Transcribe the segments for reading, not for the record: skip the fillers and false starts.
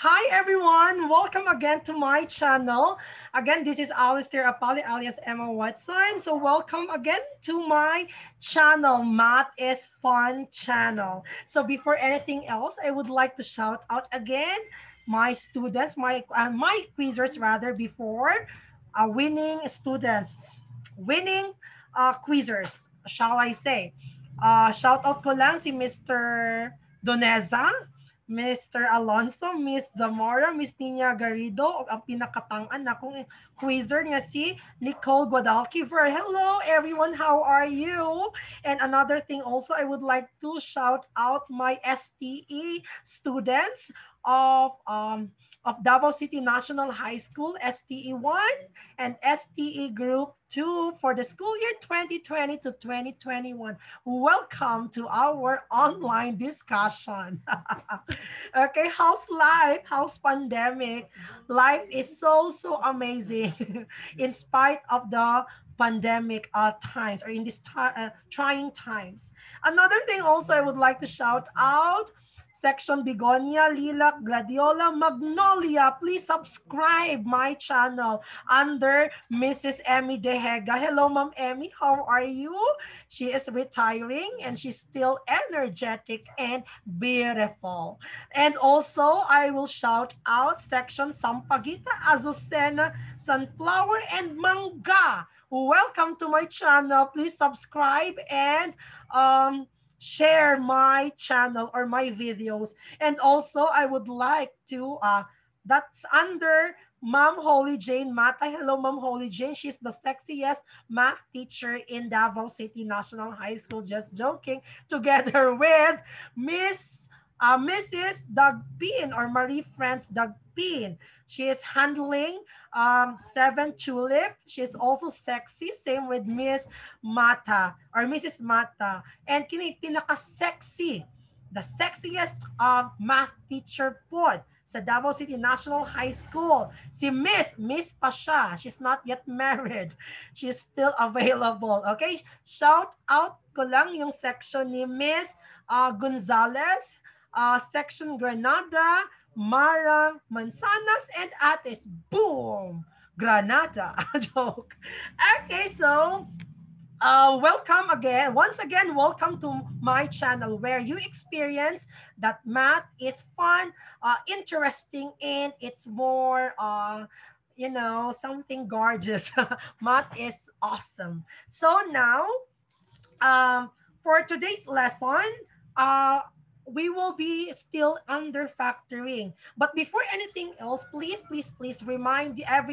Hi everyone, welcome again to my channel. Again, this is Alistair Apali alias Emma Watson. So welcome again to my channel, Math is Fun channel. So before anything else, I would like to shout out again my students, my quizzers rather before winning students, winning quizzers, shall I say. Shout out ko lang si Mr. Doneza, Mr. Alonso, Miss Zamora, Miss Nina Garrido, ang pinakatangan na kong quizzer nga si Nicole Guadalquiver. Hello everyone, how are you? And another thing also, I would like to shout out my STE students of Davao City National High School, STE 1 and STE Group 2 for the school year 2020 to 2021. Welcome to our online discussion. Okay, how's life? How's pandemic? Life is so amazing in spite of the pandemic times or in these trying times. Another thing also I would like to shout out Section Begonia, Lilac, Gladiola, Magnolia. Please subscribe my channel under Mrs. Emmy Dehega. Hello, Ma'am Emmy. How are you? She is retiring and she's still energetic and beautiful. And also, I will shout out Section Sampaguita, Azucena, Sunflower, and Manga. Welcome to my channel. Please subscribe and share my channel or my videos. And also, I would like to, that's under Ma'am Holy Jane Mata. Hello, Ma'am Holy Jane. She's the sexiest math teacher in Davao City National High School. Just joking. Together with Mrs. Doug Pin or Marie France Doug Pin. She is handling Seven Tulip. She's also sexy. Same with Miss Mata or Mrs. Mata. And kini pinaka-sexy, the sexiest math teacher po sa Davao City National High School. Si Miss pa siya. She's not yet married. She's still available. Okay? Shout out ko lang yung section ni Miss Gonzalez, section Granada, Mara Manzanas, and Ates. Boom! Granada. Joke. Okay, so welcome again. Once again, welcome to my channel where you experience that math is fun, interesting, and it's more, something gorgeous. Math is awesome. So now, um, for today's lesson, uh, we will be still under factoring. But before anything else, please remind I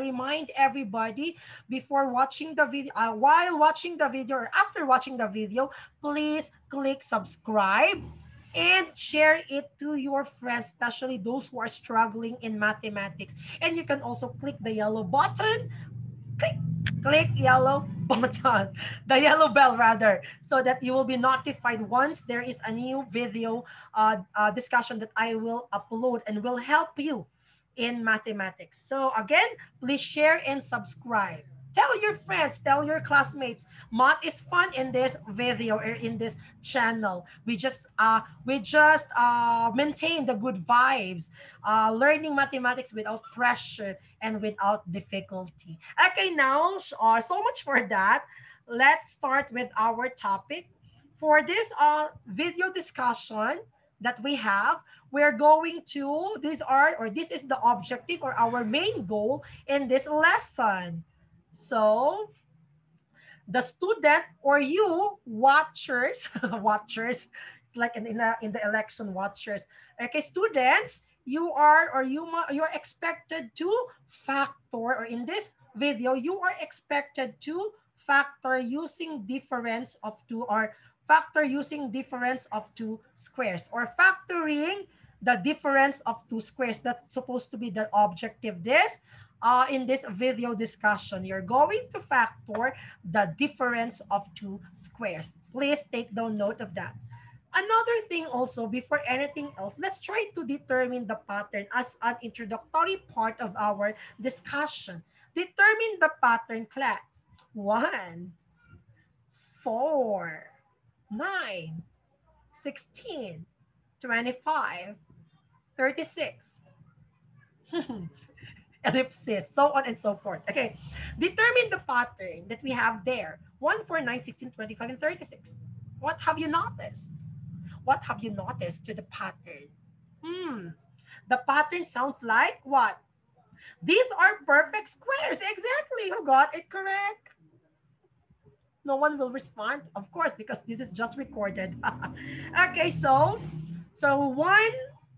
remind everybody before watching the video, while watching the video or after watching the video, please click subscribe and share it to your friends, especially those who are struggling in mathematics. And you can also click the yellow button, click yellow button, the yellow bell rather, so that you will be notified once there is a new video discussion that I will upload and will help you in mathematics. So again, please share and subscribe. Tell your friends, tell your classmates. Math is fun in this video or in this channel. We just maintain the good vibes, learning mathematics without pressure and without difficulty. Okay, now, so much for that. Let's start with our topic. For this video discussion that we have, we're going to, this is the objective or our main goal in this lesson. So, the student or you watchers, watchers, it's like in the election watchers. Okay, students, you're expected to factor, or in this video, you are expected to factor using difference of two, or factor using difference of two squares, or factoring the difference of two squares. That's supposed to be the objective in this video discussion. You're going to factor the difference of two squares. Please take down note of that. Another thing also, before anything else, let's try to determine the pattern as an introductory part of our discussion. Determine the pattern, class. 1, 4, 9, 16, 25, 36. Ellipsis, so on and so forth. Okay, determine the pattern that we have there. 1, 4, 9, 16, 25, and 36. What have you noticed? What have you noticed to the pattern? The pattern sounds like what? These are perfect squares. Exactly. Who got it correct? No one will respond, of course, because this is just recorded. Okay, so 1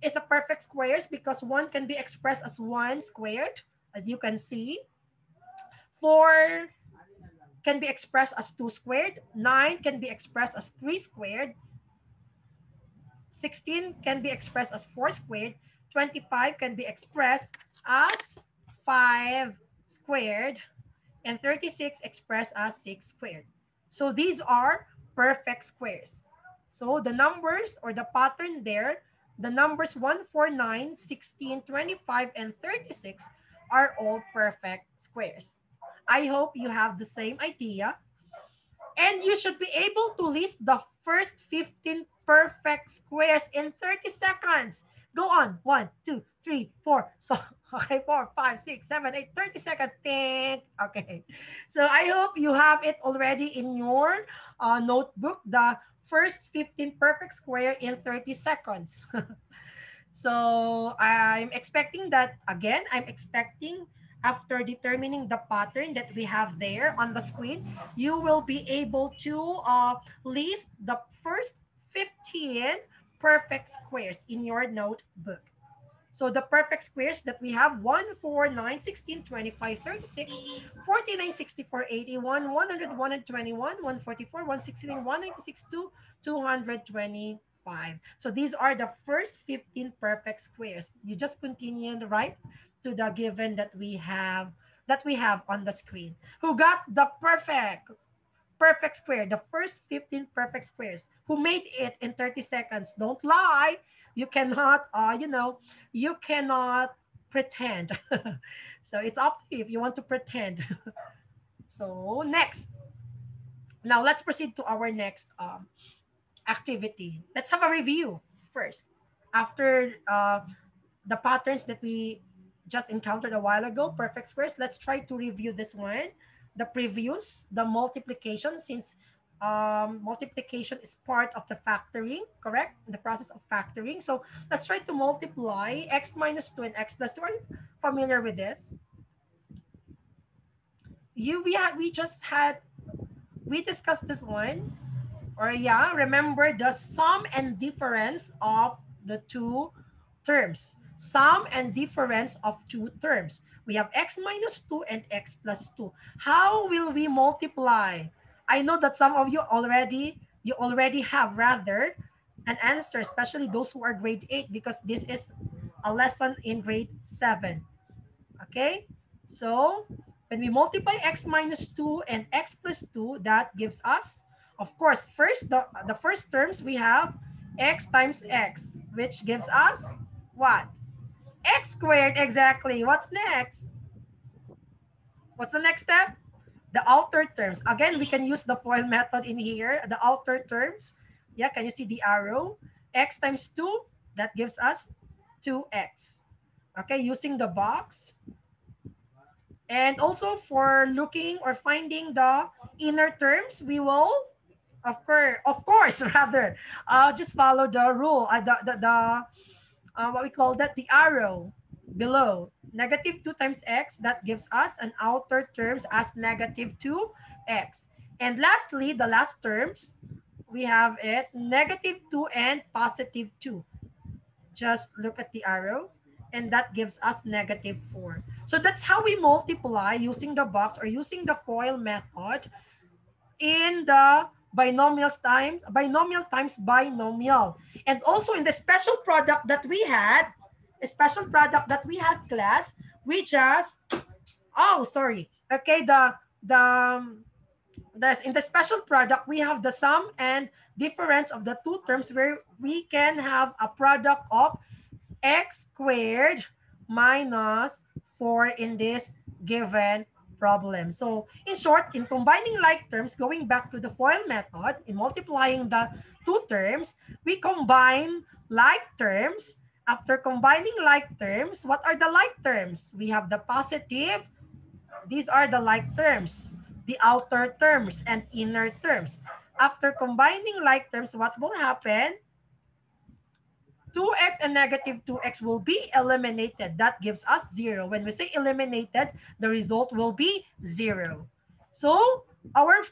is a perfect squares because 1 can be expressed as 1 squared, as you can see. 4 can be expressed as 2 squared. 9 can be expressed as 3 squared. 16 can be expressed as 4 squared. 25 can be expressed as 5 squared. And 36 expressed as 6 squared. So these are perfect squares. So the numbers or the pattern there, the numbers 1, 4, 9, 16, 25, and 36 are all perfect squares. I hope you have the same idea. And you should be able to list the first 15 perfect squares in 30 seconds. Go on. 1, 2, 3, 4. So, okay, 4, 5, 6, 7, 8, 30 seconds. Think. Okay. So I hope you have it already in your notebook, the first 15 perfect square in 30 seconds. So I'm expecting that, again, I'm expecting after determining the pattern that we have there on the screen, you will be able to list the first 15 perfect squares in your notebook. So the perfect squares that we have 1, 4, 9, 16, 25, 36, 49, 64, 81, 100, 121, 144, 116, 196, 225. So these are the first 15 perfect squares. You just continue right to the given that we have on the screen. Who got the perfect square, the first 15 perfect squares? Who made it in 30 seconds? Don't lie. You cannot, you cannot pretend. So it's up to you if you want to pretend. So next, now let's proceed to our next activity. Let's have a review first. After the patterns that we just encountered a while ago, perfect squares, let's try to review this one. The previous, the multiplication, since multiplication is part of the factoring, correct? The process of factoring. So let's try to multiply x minus 2 and x plus 2. Are you familiar with this? We discussed this one. Or yeah, remember the sum and difference of the two terms. Sum and difference of two terms. We have x minus 2 and x plus 2. How will we multiply? I know that some of you already have rather an answer, especially those who are grade 8, because this is a lesson in grade 7. Okay? So when we multiply x minus 2 and x plus 2, that gives us, of course, first the first terms we have x times x, which gives us what? X squared, exactly. What's next? What's the next step? The outer terms. Again, we can use the FOIL method in here. The outer terms. Yeah, can you see the arrow? X times 2, that gives us 2x. Okay, using the box. And also for looking or finding the inner terms, we will, of course, rather, just follow the rule, what we call that, the arrow below. Negative 2 times x, that gives us an outer terms as negative 2x. And lastly, the last terms, we have it negative 2 and positive 2. Just look at the arrow, and that gives us negative 4. So that's how we multiply using the box or using the FOIL method in the binomial times binomial. And also in the special product that we had, class, we just, oh, sorry. Okay, in the special product, we have the sum and difference of the two terms where we can have a product of x squared minus 4 in this given problem. So in short, in combining like terms, going back to the FOIL method, in multiplying the two terms, we combine like terms After combining like terms, what are the like terms? We have the positive. These are the like terms, the outer terms and inner terms. After combining like terms, what will happen? 2x and negative 2x will be eliminated. That gives us 0. When we say eliminated, the result will be 0. So our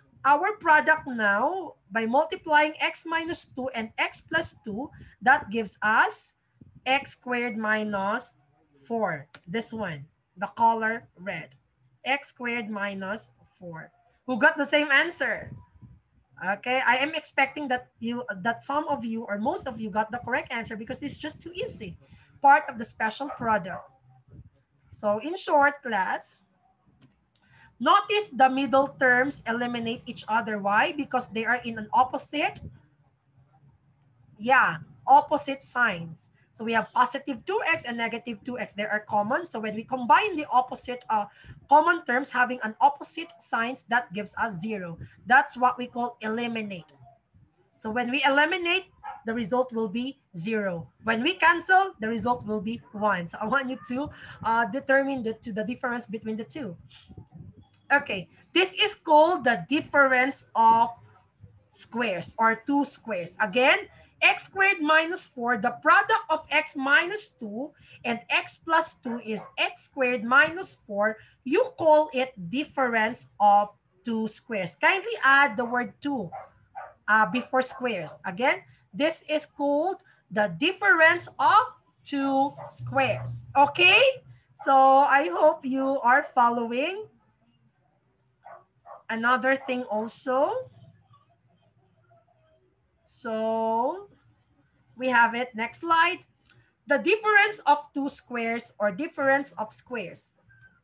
product now, by multiplying x minus 2 and x plus 2, that gives us x squared minus 4. This one, the color red. X squared minus 4. Who got the same answer? Okay, I am expecting that some of you or most of you got the correct answer because this is just too easy. Part of the special product. So in short, class, notice the middle terms eliminate each other. Why? Because they are in an opposite, opposite signs. So we have positive 2x and negative 2x. They are common. So when we combine the opposite common terms having an opposite signs, that gives us 0. That's what we call eliminate. So when we eliminate, the result will be 0. When we cancel, the result will be 1. So I want you to determine the difference between the two. Okay, this is called the difference of squares or two squares. Again, x squared minus 4, the product of x minus 2 and x plus 2 is x squared minus 4. You call it difference of two squares. Kindly add the word 2 before squares. Again, this is called the difference of two squares. Okay? So I hope you are following. Another thing also. So we have it. Next slide. The difference of two squares or difference of squares.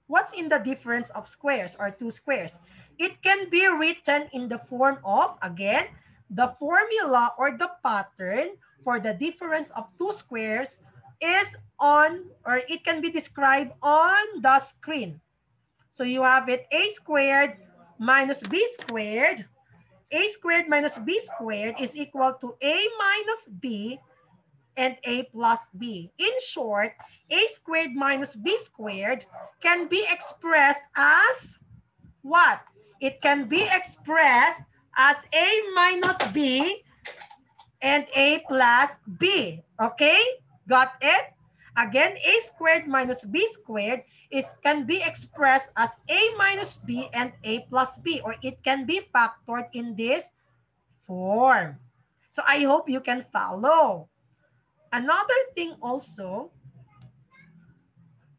What's in the difference of squares or two squares? It can be written in the form of, again, the formula or the pattern for the difference of two squares is on, or it can be described on the screen. So you have it a squared minus b squared. A squared minus b squared is equal to a minus b and a plus b. In short, a squared minus b squared can be expressed as what? It can be expressed as a minus b and a plus b. Okay? Got it? Again, a squared minus b squared can be expressed as a minus b and a plus b, or it can be factored in this form. So I hope you can follow. Another thing also,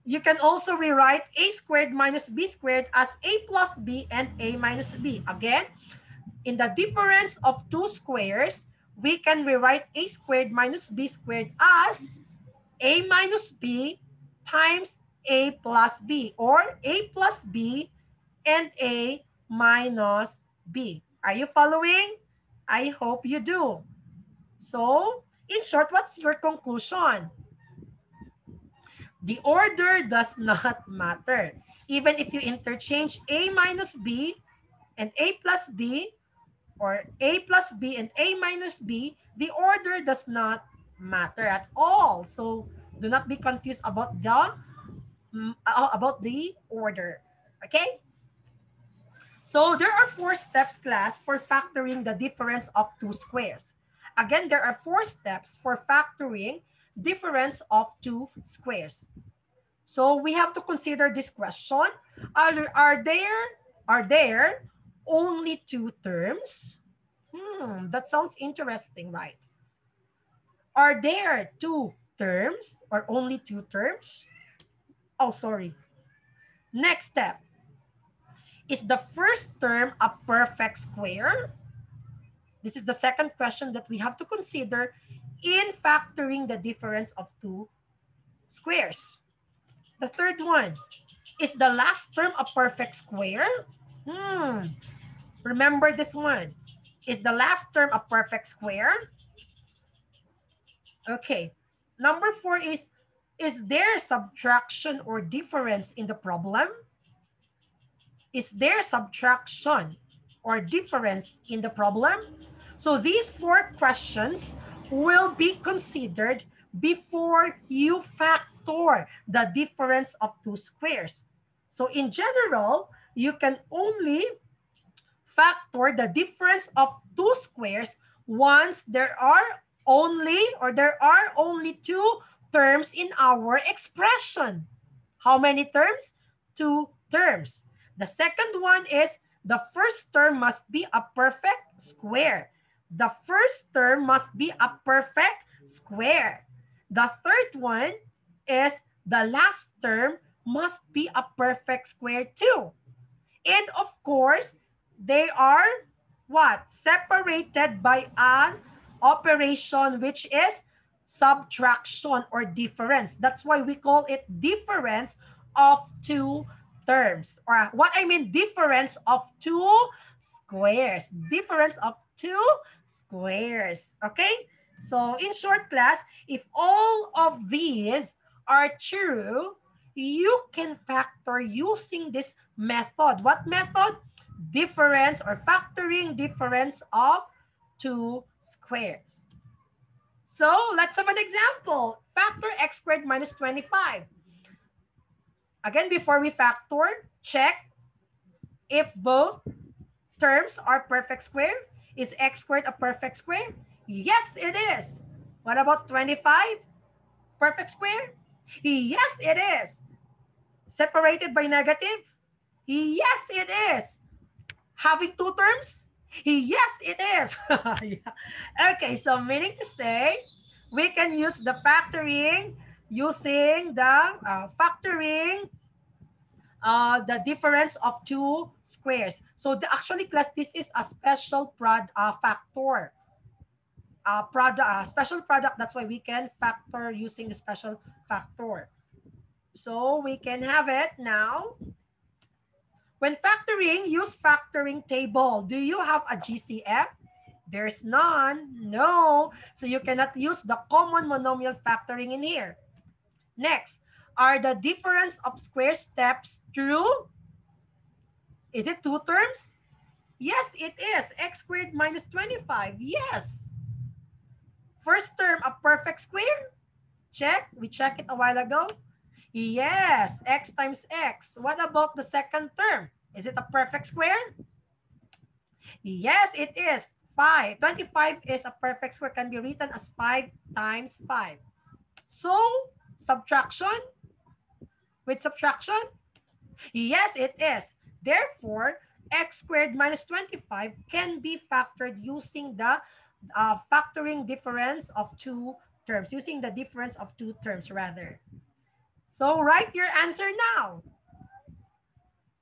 you can also rewrite a squared minus b squared as a plus b and a minus b. Again, in the difference of two squares, we can rewrite a squared minus b squared as a minus b times a plus b, or a plus b and a minus b. Are you following? I hope you do. So, in short, what's your conclusion? The order does not matter. Even if you interchange a minus b and a plus b, or a plus b and a minus b, the order does not matter at all. So do not be confused about the order. Okay? So there are 4 steps, class, for factoring the difference of two squares. Again, there are 4 steps for factoring difference of two squares. So we have to consider this question. Are there only 2 terms? That sounds interesting, right? Are there 2 terms or only 2 terms? Oh, sorry. Next step. Is the first term a perfect square? This is the second question that we have to consider in factoring the difference of 2 squares. The third one, is the last term a perfect square? Remember this one. Is the last term a perfect square? Okay. Number 4 is there subtraction or difference in the problem? Is there subtraction or difference in the problem? So these 4 questions will be considered before you factor the difference of two squares. So in general, you can only factor the difference of two squares once there are only two terms in our expression. How many terms? Two terms. The second one is the first term must be a perfect square. The first term must be a perfect square. The third one is the last term must be a perfect square too. And of course, they are what? Separated by an operation which is subtraction or difference. That's why we call it difference of two terms. Or what I mean, difference of two squares. Difference of two squares. Okay? So in short class, if all of these are true, you can factor using this method. What method? Difference or factoring difference of two squares. So let's have an example. Factor x squared minus 25. Again, before we factor, check if both terms are perfect square. Is x squared a perfect square? Yes, it is. What about 25? Perfect square? Yes, it is. Separated by negative? Yes, it is. Having two terms? Yes, it is. Yeah. Okay, so meaning to say, we can use the factoring using the difference of two squares. So actually, class, this is a special factor. Special product. That's why we can factor using the special factor. So we can have it now. When factoring, use factoring table. Do you have a GCF? There's none. No. So you cannot use the common monomial factoring in here. Next, are the difference of square steps true? Is it two terms? Yes, it is. X squared minus 25. Yes. First term, a perfect square? Check. We checked it a while ago. Yes, x times x. What about the second term? Is it a perfect square? Yes, it is. 5. 25 is a perfect square. Can be written as 5 times 5. So, subtraction? With subtraction? Yes, it is. Therefore, x squared minus 25 can be factored using the factoring difference of two terms. Using the difference of two terms, rather. So, write your answer now.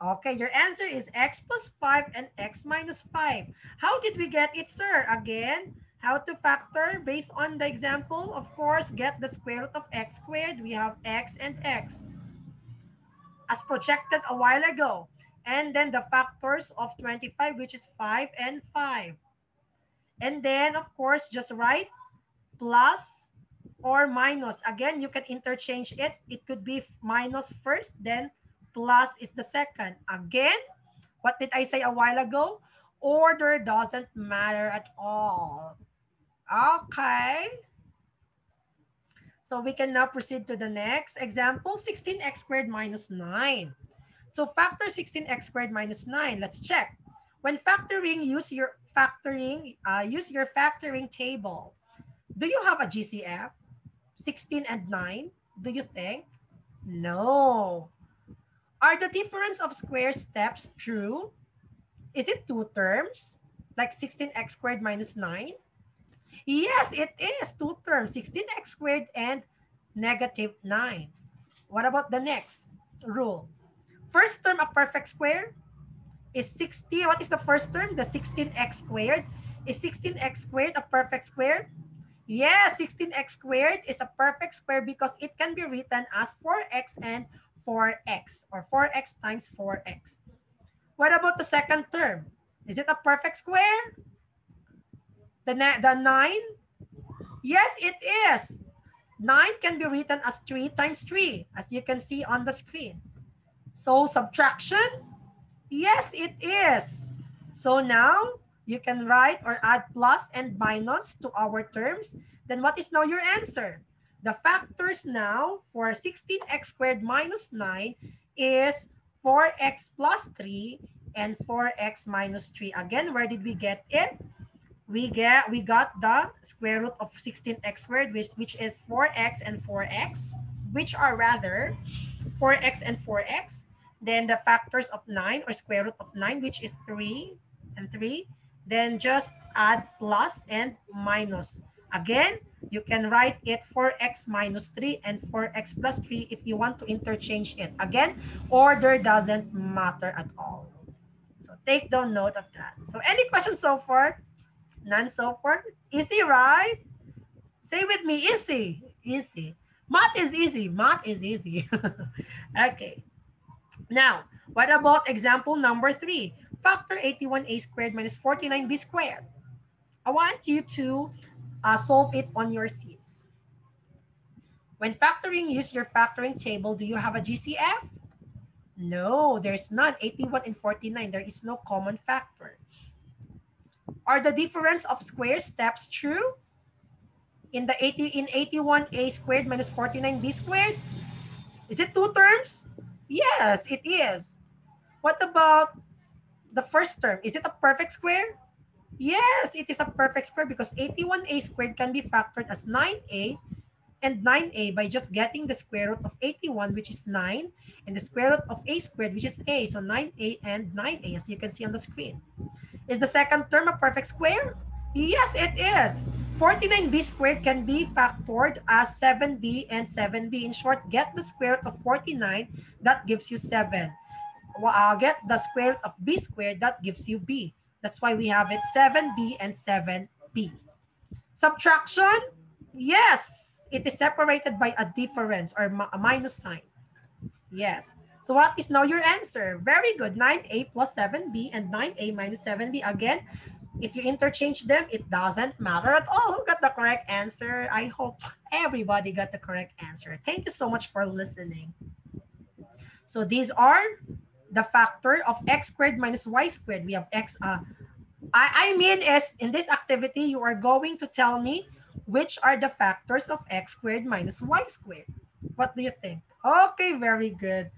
Okay, your answer is x plus 5 and x minus 5. How did we get it, sir? Again, how to factor based on the example? Of course, get the square root of x squared. We have x and x as projected a while ago. And then the factors of 25, which is 5 and 5. And then, of course, just write plus or minus. Again, you can interchange it. It could be minus first, then plus is the second. Again, what did I say a while ago? Order doesn't matter at all. Okay. So we can now proceed to the next example, 16x squared minus 9. So factor 16x squared minus 9. Let's check. When factoring, use your factoring table. Do you have a GCF? 16 and 9? Do you think? No. Are the difference of square steps true? Is it two terms? Like 16x squared minus 9? Yes, it is two terms, 16x squared and negative 9. What about the next rule? First term, a perfect square is 60. What is the first term? The 16x squared. Is 16x squared a perfect square? Yes, 16x squared is a perfect square because it can be written as 4x and 4x, or 4x times 4x. What about the second term? Is it a perfect square? The 9? Yes, it is. 9 can be written as 3 times 3, as you can see on the screen. So subtraction? Yes, it is. So now you can write or add plus and minus to our terms. Then what is now your answer? The factors now for 16x squared minus 9 is 4x plus 3 and 4x minus 3. Again, where did we get it? We got the square root of 16x squared, which is 4x and 4x, which are rather 4x and 4x. Then the factors of 9 or square root of 9, which is 3 and 3. Then just add plus and minus. Again, you can write it 4x minus 3 and 4x plus 3 if you want to interchange it. Again, order doesn't matter at all. So take down note of that. So any questions so far? None so far? Easy, right? Say with me, easy. Easy. Math is easy. Math is easy. Okay. Now, what about example number 3? Factor 81a squared minus 49b squared. I want you to solve it on your seats. When factoring, use your factoring table. Do you have a GCF? No, there's not. 81 and 49, there is no common factor. Are the difference of square steps true? In 81a squared minus 49b squared? Is it two terms? Yes, it is. What about the first term? Is it a perfect square? Yes, it is a perfect square because 81a squared can be factored as 9a and 9a by just getting the square root of 81, which is 9, and the square root of a squared, which is a. So 9a and 9a, as you can see on the screen. Is the second term a perfect square? Yes, it is. 49b squared can be factored as 7b and 7b. In short, get the square root of 49, that gives you 7. Get the square root of b squared, that gives you b. That's why we have it 7b and 7b. Subtraction? Yes, it is separated by a difference or a minus sign. Yes. So what is now your answer? Very good. 9a plus 7b and 9a minus 7b. Again, if you interchange them, it doesn't matter at all. Who got the correct answer? I hope everybody got the correct answer. Thank you so much for listening. So these are the factor of x squared minus y squared. We have x. I mean, is in this activity, you are going to tell me which are the factors of x squared minus y squared. What do you think? Okay, very good.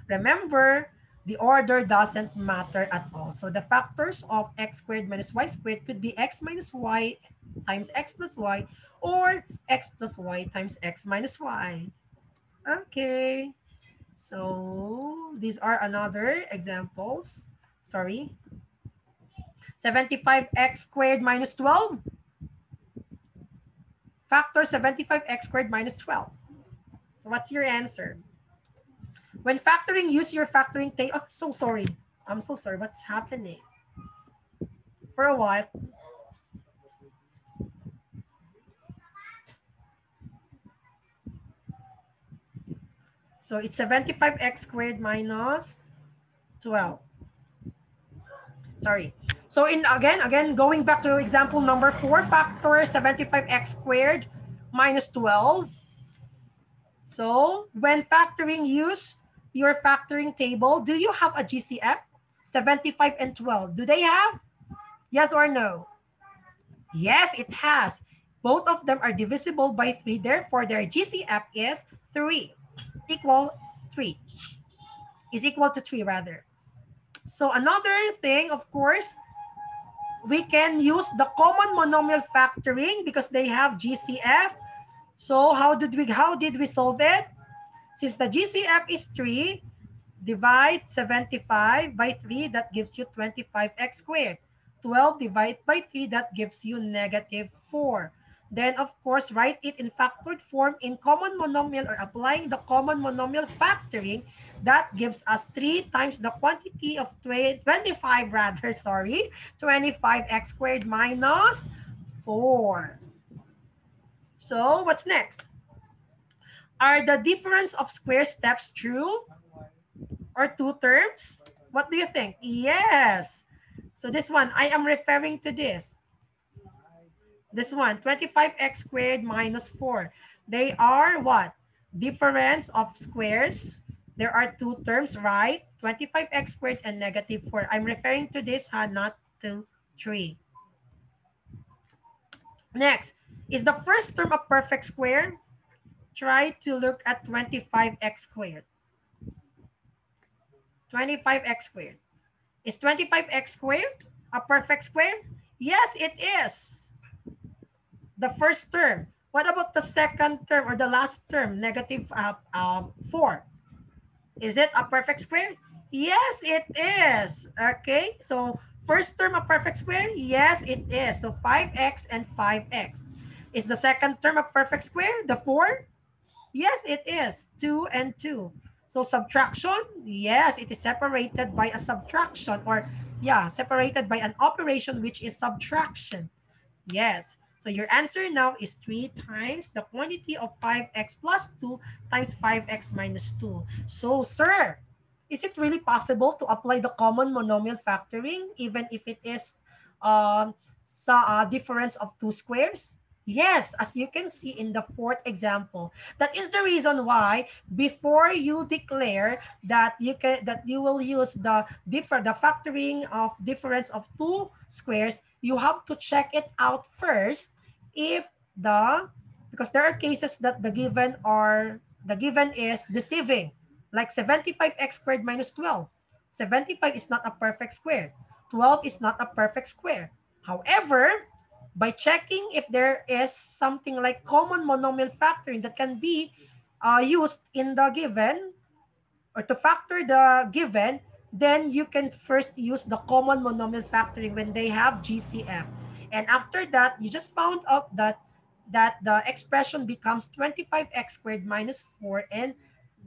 Remember, the order doesn't matter at all. So the factors of x squared minus y squared could be x minus y times x plus y or x plus y times x minus y. Okay. So these are another examples. Sorry. 75x squared minus 12. Factor 75x squared minus 12. So what's your answer? When factoring, use your factoring table. Oh, so sorry. I'm so sorry. What's happening? For a while. So it's 75x squared minus 12. Sorry. So again, going back to example number 4, factor 75x squared minus 12. So when factoring, use your factoring table. Do you have a GCF? 75 and 12. Do they have? Yes or no? Yes, it has. Both of them are divisible by 3. Therefore, their GCF is 3. Equals 3. Is equal to 3 rather. So another thing, of course, we can use the common monomial factoring because they have GCF. So how did we solve it? Since the GCF is 3, divide 75 by 3, that gives you 25x squared. 12 divided by 3, that gives you negative 4. Then, of course, write it in factored form in common monomial or applying the common monomial factoring. That gives us 3 times the quantity of 25 rather, sorry, 25x squared minus 4. So, what's next? Are the difference of square steps true or two terms? What do you think? Yes. So this one, I am referring to this. This one, 25x squared minus 4. They are what? Difference of squares. There are two terms, right? 25x squared and negative 4. I'm referring to this, not to 3. Next, is the first term a perfect square? try to look at 25x squared. 25x squared. Is 25x squared a perfect square? Yes, it is. The first term. What about the second term or the last term, negative 4? Is it a perfect square? Yes, it is. Okay, so first term a perfect square? Yes, it is. So 5x and 5x. Is the second term a perfect square? The 4? Yes, it is. 2 and 2. So subtraction? Yes, it is separated by a subtraction, or yeah, separated by an operation which is subtraction. Yes. So your answer now is 3 times the quantity of 5x plus 2 times 5x minus 2. So, sir, is it really possible to apply the common monomial factoring even if it is sa difference of two squares? Yes, as you can see in the fourth example. That is the reason why before you declare that you will use the factoring of difference of two squares, you have to check it out first if because there are cases that the given is deceiving, like 75x squared minus 12. 75 is not a perfect square. 12 is not a perfect square. However, by checking if there is something like common monomial factoring that can be used in the given, or to factor the given, then you can first use the common monomial factoring when they have GCF. And after that, you just found out that the expression becomes 25x squared minus 4, and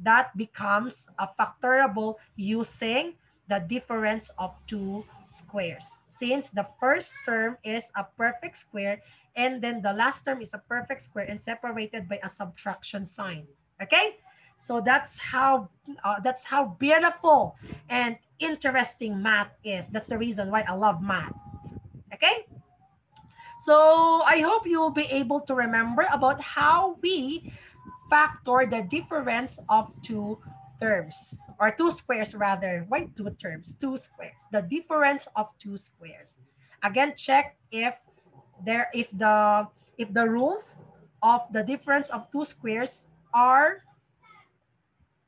that becomes a factorable using the difference of two squares. Since the first term is a perfect square, and then the last term is a perfect square and separated by a subtraction sign. Okay? So that's how beautiful and interesting math is. That's the reason why I love math. Okay? So I hope you will be able to remember about how we factor the difference of two terms, or two squares rather. Why two terms? Two squares. The difference of two squares. Again, check if the rules of the difference of two squares are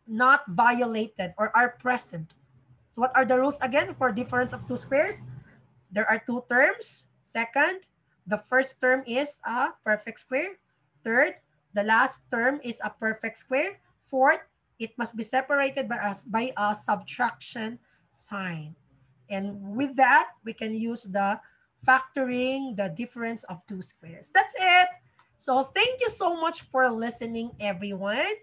not violated or are present. So what are the rules again for difference of two squares? There are two terms. Second, the first term is a perfect square. Third, the last term is a perfect square. Fourth, it must be separated by a subtraction sign. And with that, we can use the factoring the difference of two squares. That's it. So thank you so much for listening, everyone.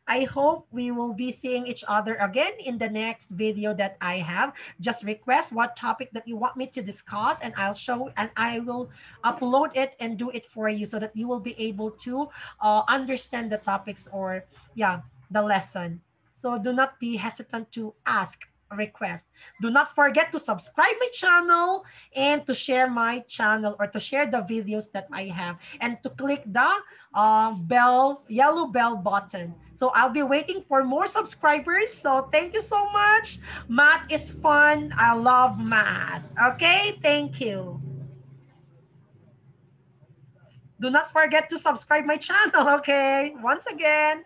I hope we will be seeing each other again in the next video that I have. Just request what topic that you want me to discuss, and I will upload it and do it for you so that you will be able to understand the topics, or yeah, the lesson. So do not be hesitant to ask a request. Do not forget to subscribe my channel and to share my channel, or to share the videos that I have, and to click the yellow bell button. So I'll be waiting for more subscribers. So thank you so much. Math is fun. I love math. Okay, thank you. Do not forget to subscribe my channel. Okay, once again.